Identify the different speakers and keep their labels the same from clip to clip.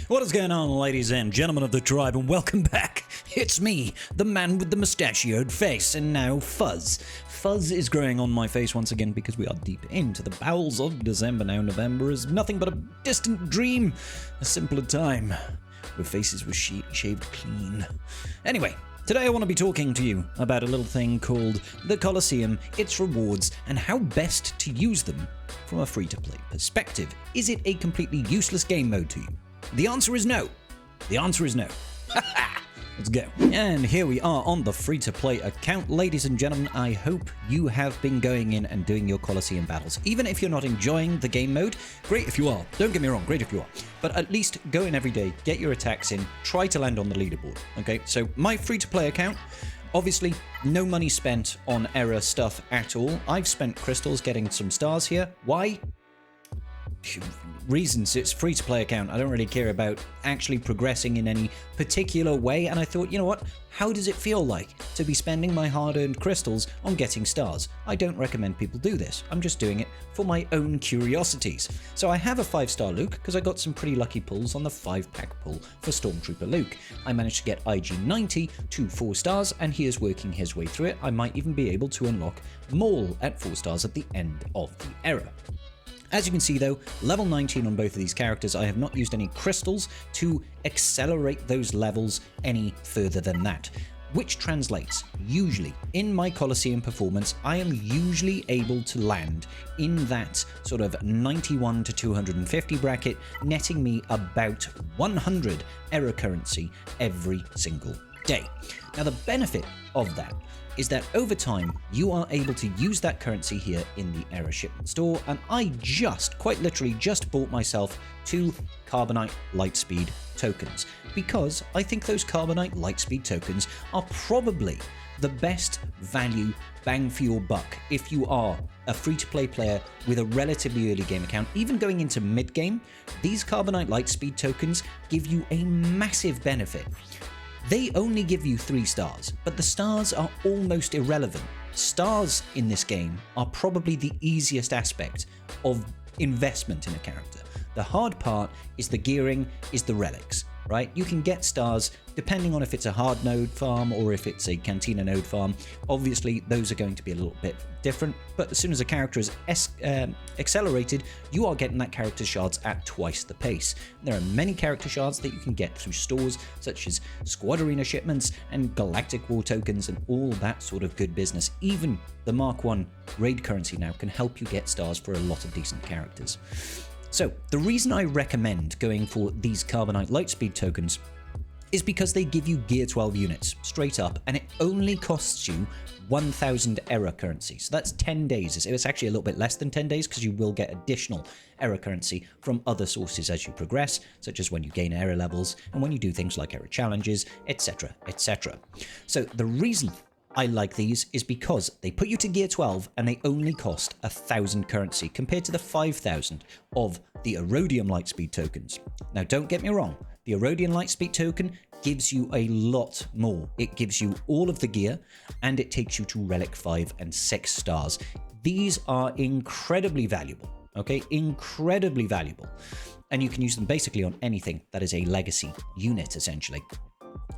Speaker 1: What is going on, ladies and gentlemen of the tribe, and welcome back. It's me, the man with the mustachioed face, and now Fuzz. Fuzz is growing on my face once again because we are deep into the bowels of December now. November is nothing but a distant dream, a simpler time, where faces were shaved clean. Anyway, today I want to be talking to you about a little thing called the Coliseum, its rewards, and how best to use them from a free-to-play perspective. Is it a completely useless game mode to you? The answer is no. The answer is no. Let's go. And here we are on the free-to-play account. Ladies and gentlemen, I hope you have been going in and doing your Coliseum battles. Even if you're not enjoying the game mode, great if you are. Don't get me wrong, great if you are. But at least go in every day, get your attacks in, try to land on the leaderboard. Okay, so my free-to-play account, obviously no money spent on error stuff at all. I've spent crystals getting some stars here. Why? Reasons. It's free-to-play account. I don't really care about actually progressing in any particular way, and I thought, you know what, how does it feel like to be spending my hard-earned crystals on getting stars? I don't recommend people do this. I'm just doing it for my own curiosities. So I have a 5-star Luke because I got some pretty lucky pulls on the 5-pack pull for Stormtrooper Luke. I managed to get IG-90 to 4 stars, and he is working his way through it. I might even be able to unlock Maul at 4 stars at the end of the era. As you can see though, level 19 on both of these characters. I have not used any crystals to accelerate those levels any further than that. Which translates, usually, in my Coliseum performance, I am usually able to land in that sort of 91 to 250 bracket, netting me about 100 error currency every single day. Now the benefit of that is that over time, you are able to use that currency here in the error shipment store, and I quite literally just bought myself 2 Carbonite Lightspeed tokens, because I think those Carbonite Lightspeed tokens are probably the best value bang for your buck if you are a free-to-play player with a relatively early game account. Even going into mid-game, these Carbonite Lightspeed tokens give you a massive benefit. They only give you 3 stars, but the stars are almost irrelevant. Stars in this game are probably the easiest aspect of investment in a character. The hard part is the gearing, is the relics, right? You can get stars depending on if it's a hard node farm or if it's a Cantina node farm. Obviously, those are going to be a little bit different, but as soon as a character is accelerated, you are getting that character shards at twice the pace. There are many character shards that you can get through stores, such as Squad Arena shipments and Galactic War tokens and all that sort of good business. Even the Mark 1 raid currency now can help you get stars for a lot of decent characters. So, the reason I recommend going for these Carbonite Lightspeed tokens is because they give you Gear 12 units, straight up, and it only costs you 1,000 error currency. So that's 10 days. It's actually a little bit less than 10 days because you will get additional error currency from other sources as you progress, such as when you gain error levels and when you do things like error challenges, etc., etc. So the reason I like these is because they put you to Gear 12 and they only cost 1,000 currency compared to the 5,000 of the Erodium Lightspeed tokens. Now don't get me wrong, the Erodium Lightspeed token gives you a lot more. It gives you all of the gear and it takes you to Relic 5 and 6 stars. These are incredibly valuable, okay? Incredibly valuable. And you can use them basically on anything that is a legacy unit, essentially.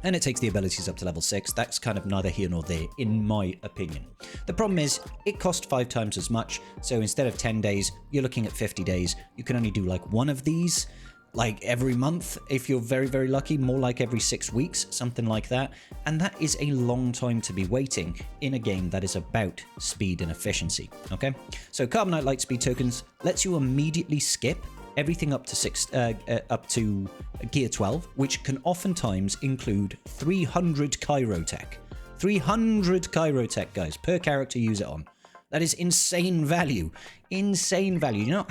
Speaker 1: And it takes the abilities up to level 6. That's kind of neither here nor there, in my opinion. The problem is, it costs 5 times as much, so instead of 10 days, you're looking at 50 days. You can only do like one of these, like every month, if you're very, very lucky, more like every 6 weeks, something like that. And that is a long time to be waiting in a game that is about speed and efficiency, okay? So Carbonite Lightspeed tokens lets you immediately skip everything up to Gear 12, which can oftentimes include 300 Chirotech. 300 Chirotech, guys, per character you use it on. That is insane value. Insane value. You know,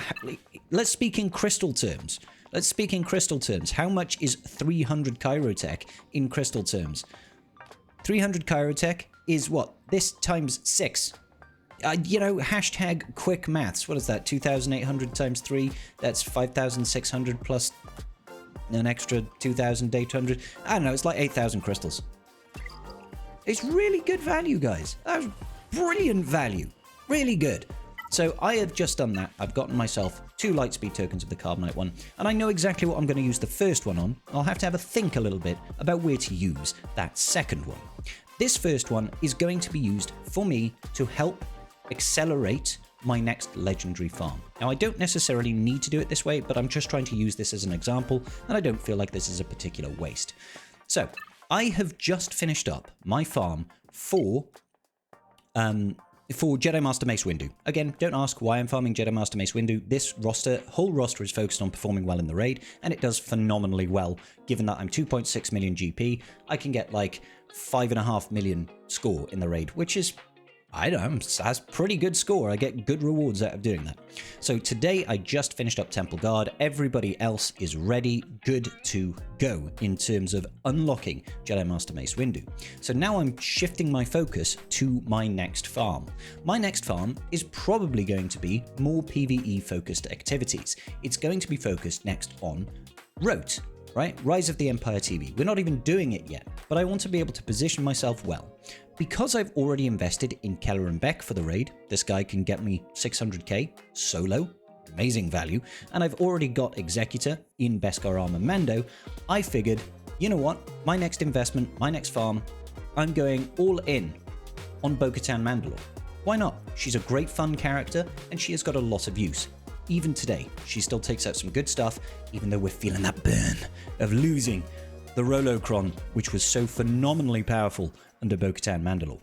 Speaker 1: let's speak in crystal terms. Let's speak in crystal terms. How much is 300 Chirotech in crystal terms? 300 Chirotech is what? This times 6. You know, hashtag quick maths. What is that? 2,800 times 3. That's 5,600 plus an extra 2,800. I don't know. It's like 8,000 crystals. It's really good value, guys. That was brilliant value. Really good. So I have just done that. I've gotten myself 2 Lightspeed tokens of the Carbonite one, and I know exactly what I'm going to use the first one on. I'll have to have a think a little bit about where to use that second one. This first one is going to be used for me to help accelerate my next legendary farm. Now, I don't necessarily need to do it this way, but I'm just trying to use this as an example, and I don't feel like this is a particular waste. So, I have just finished up my farm for Jedi Master Mace Windu. Again, don't ask why I'm farming Jedi Master Mace Windu. This whole roster is focused on performing well in the raid, and it does phenomenally well, given that I'm 2.6 million GP. I can get like 5.5 million score in the raid, which is, I don't know, that's pretty good score. I get good rewards out of doing that. So today I just finished up Temple Guard. Everybody else is ready, good to go in terms of unlocking Jedi Master Mace Windu. So now I'm shifting my focus to my next farm. My next farm is probably going to be more PvE focused activities. It's going to be focused next on Rote. Right? Rise of the Empire TV. We're not even doing it yet, but I want to be able to position myself well. Because I've already invested in Keller and Beck for the raid, this guy can get me 600k solo, amazing value, and I've already got Executor in Beskar Armor Mando, I figured, you know what, my next investment, my next farm, I'm going all in on Bo-Katan Mandalore. Why not? She's a great fun character, and she has got a lot of use. Even today, she still takes out some good stuff, even though we're feeling that burn of losing the Rolocron, which was so phenomenally powerful under Bo-Katan Mandalore.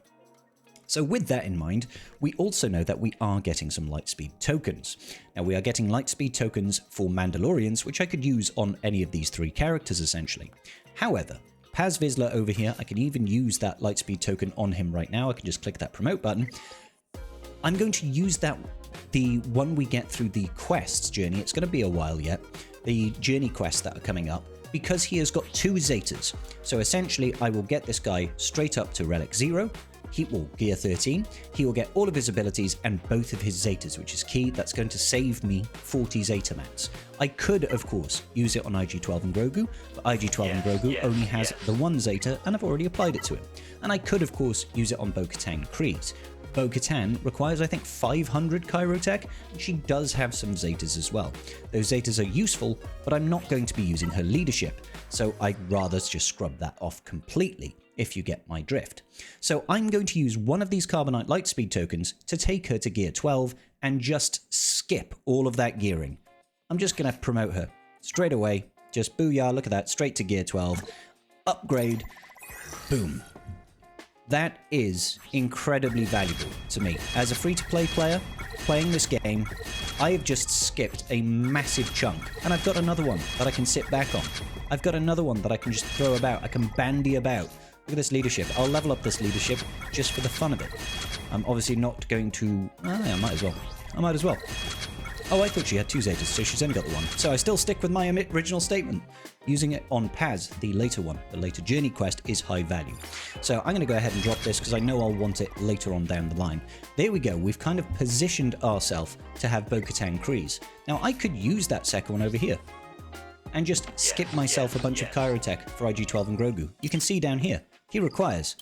Speaker 1: So with that in mind, we also know that we are getting some Lightspeed tokens. Now, we are getting Lightspeed tokens for Mandalorians, which I could use on any of these 3 characters, essentially. However, Paz Vizsla over here, I can even use that Lightspeed token on him right now. I can just click that promote button. I'm going to use that, the one we get through the quests journey. It's going to be a while yet. The journey quests that are coming up, because he has got 2 Zetas. So essentially, I will get this guy straight up to Relic 0. He will Gear 13. He will get all of his abilities and both of his Zetas, which is key. That's going to save me 40 Zeta mats. I could, of course, use it on IG-12 and Grogu, but IG-12 and Grogu only has the 1 Zeta, and I've already applied it to him. And I could, of course, use it on Bo-Katan Kryze. Bo-Katan requires, I think, 500 Kyrotech, and she does have some Zetas as well. Those Zetas are useful, but I'm not going to be using her leadership, so I'd rather just scrub that off completely, if you get my drift. So I'm going to use one of these Carbonite Lightspeed tokens to take her to Gear 12 and just skip all of that gearing. I'm just going to promote her straight away. Just booyah, look at that, straight to Gear 12. Upgrade. Boom. That is incredibly valuable to me. As a free-to-play player, playing this game, I have just skipped a massive chunk. And I've got another one that I can sit back on. I've got another one that I can just throw about. I can bandy about. Look at this leadership. I'll level up this leadership just for the fun of it. I'm obviously not going to... I might as well. I might as well. Oh, I thought she had 2 Zetas, so she's only got the 1. So I still stick with my original statement. Using it on Paz, the later one, the later journey quest, is high value. So I'm going to go ahead and drop this because I know I'll want it later on down the line. There we go. We've kind of positioned ourselves to have Bo-Katan Kryze. Now, I could use that second one over here and just skip myself a bunch of Kyrotech for IG-12 and Grogu. You can see down here, he requires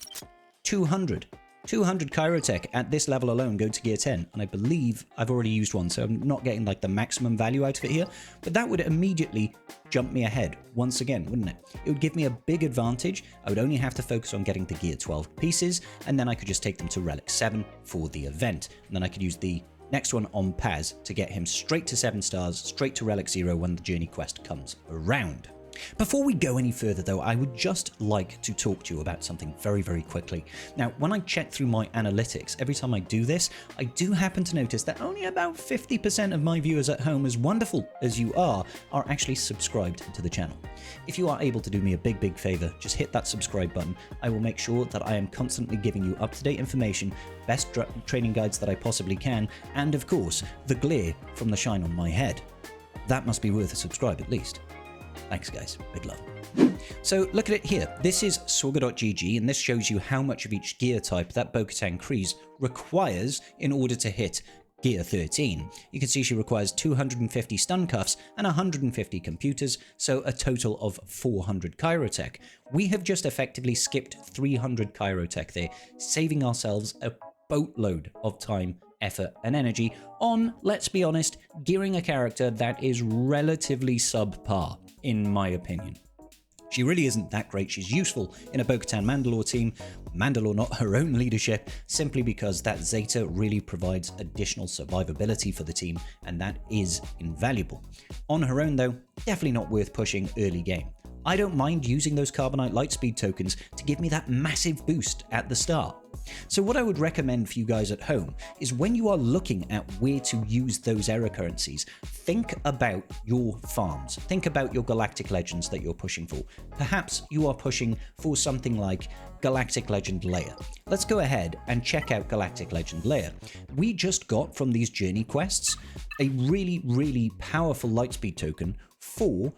Speaker 1: 200 Kyrotech at this level alone go to Gear 10, and I believe I've already used one, so I'm not getting like the maximum value out of it here, but that would immediately jump me ahead once again, wouldn't it? It would give me a big advantage. I would only have to focus on getting the Gear 12 pieces, and then I could just take them to Relic 7 for the event, and then I could use the next one on Paz to get him straight to 7 stars, straight to Relic 0 when the journey quest comes around. Before we go any further though, I would just like to talk to you about something very, very quickly. Now, when I check through my analytics, every time I do this, I do happen to notice that only about 50% of my viewers at home, as wonderful as you are actually subscribed to the channel. If you are able to do me a big, big favor, just hit that subscribe button. I will make sure that I am constantly giving you up-to-date information, best training guides that I possibly can, and of course, the glare from the shine on my head. That must be worth a subscribe at least. Thanks guys, big love. So look at it here. This is Sorga.gg, and this shows you how much of each gear type that Bo-Katan Kryze requires in order to hit Gear 13. You can see she requires 250 stun cuffs and 150 computers, so a total of 400 Kyrotech. We have just effectively skipped 300 Kyrotech there, saving ourselves a boatload of time effort, and energy on, let's be honest, gearing a character that is relatively subpar, in my opinion. She really isn't that great. She's useful in a Bo-Katan Mandalore team, Mandalore not her own leadership, simply because that Zeta really provides additional survivability for the team, and that is invaluable. On her own though, definitely not worth pushing early game. I don't mind using those Carbonite Lightspeed tokens to give me that massive boost at the start. So what I would recommend for you guys at home is when you are looking at where to use those error currencies, think about your farms. Think about your Galactic Legends that you're pushing for. Perhaps you are pushing for something like Galactic Legend Layer. Let's go ahead and check out Galactic Legend Layer. We just got from these journey quests a really powerful Lightspeed token for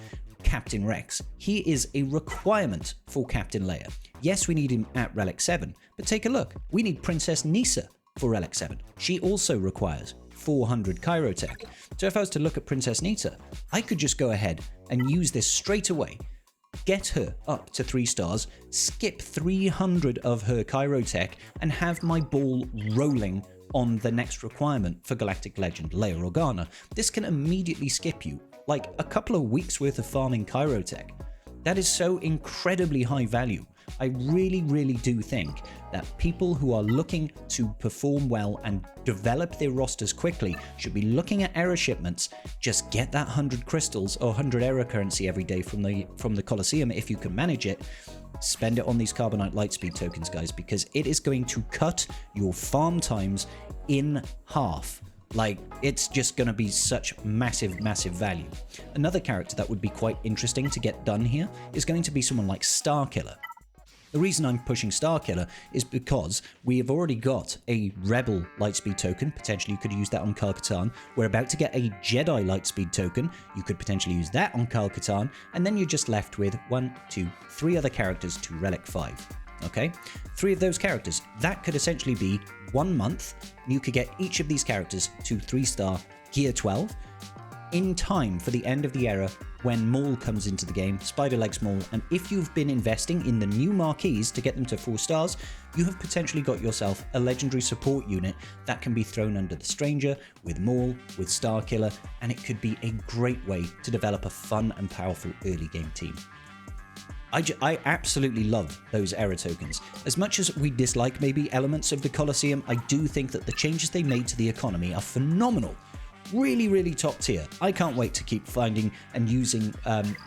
Speaker 1: Captain Rex. He is a requirement for Captain Leia. Yes, we need him at Relic 7, but take a look. We need Princess Nisa for Relic 7. She also requires 400 Chirotech. So if I was to look at Princess Nisa, I could just go ahead and use this straight away, get her up to 3 stars, skip 300 of her Chirotech, and have my ball rolling on the next requirement for Galactic Legend Leia Organa. This can immediately skip you like a couple of weeks worth of farming Chirotech. That is so incredibly high value. I really do think that people who are looking to perform well and develop their rosters quickly should be looking at error shipments. Just get that 100 crystals or 100 error currency every day from the Coliseum if you can manage it. Spend it on these Carbonite Lightspeed tokens, guys, because it is going to cut your farm times in half. Like, it's just going to be such massive value. Another character that would be quite interesting to get done here is going to be someone like Starkiller. The reason I'm pushing Starkiller is because we have already got a Rebel Lightspeed token. Potentially you could use that on Kal-Katarn. We're about to get a Jedi Lightspeed token. You could potentially use that on Kal-Katarn. And then you're just left with 1, 2, 3 other characters to Relic 5. Okay, 3 of those characters. That could essentially be 1 month. You could get each of these characters to 3-star Gear 12 in time for the end of the era when Maul comes into the game, Spider-Legs Maul, and if you've been investing in the new marquees to get them to 4 stars, you have potentially got yourself a legendary support unit that can be thrown under the Stranger, with Maul, with Starkiller, and it could be a great way to develop a fun and powerful early game team. I absolutely love those error tokens. As much as we dislike maybe elements of the Coliseum, I do think that the changes they made to the economy are phenomenal. Really top tier. I can't wait to keep finding and using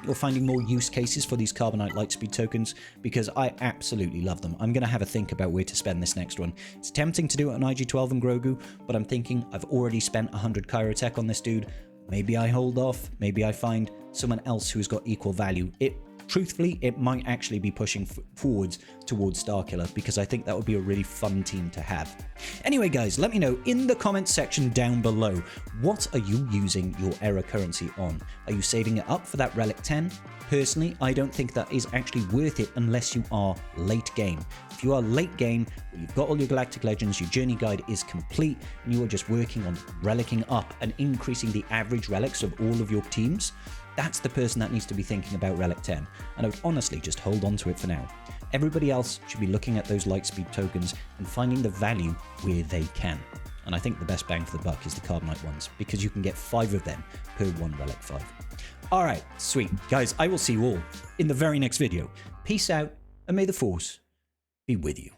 Speaker 1: or finding more use cases for these Carbonite Lightspeed tokens, because I absolutely love them. I'm going to have a think about where to spend this next one. It's tempting to do it on IG-12 and Grogu, but I'm thinking I've already spent 100 Chirotech on this dude. Maybe I hold off. Maybe I find someone else who's got equal value. Truthfully, it might actually be pushing forwards towards Starkiller, because I think that would be a really fun team to have. Anyway, guys, let me know in the comments section down below, what are you using your error currency on? Are you saving it up for that Relic 10? Personally, I don't think that is actually worth it unless you are late game. If you are late game, where you've got all your Galactic Legends, your journey guide is complete, and you are just working on relicking up and increasing the average relics of all of your teams, that's the person that needs to be thinking about Relic 10, and I would honestly just hold on to it for now. Everybody else should be looking at those Lightspeed tokens and finding the value where they can. And I think the best bang for the buck is the Carbonite ones, because you can get 5 of them per 1 Relic 5. Alright, sweet. Guys, I will see you all in the very next video. Peace out, and may the Force be with you.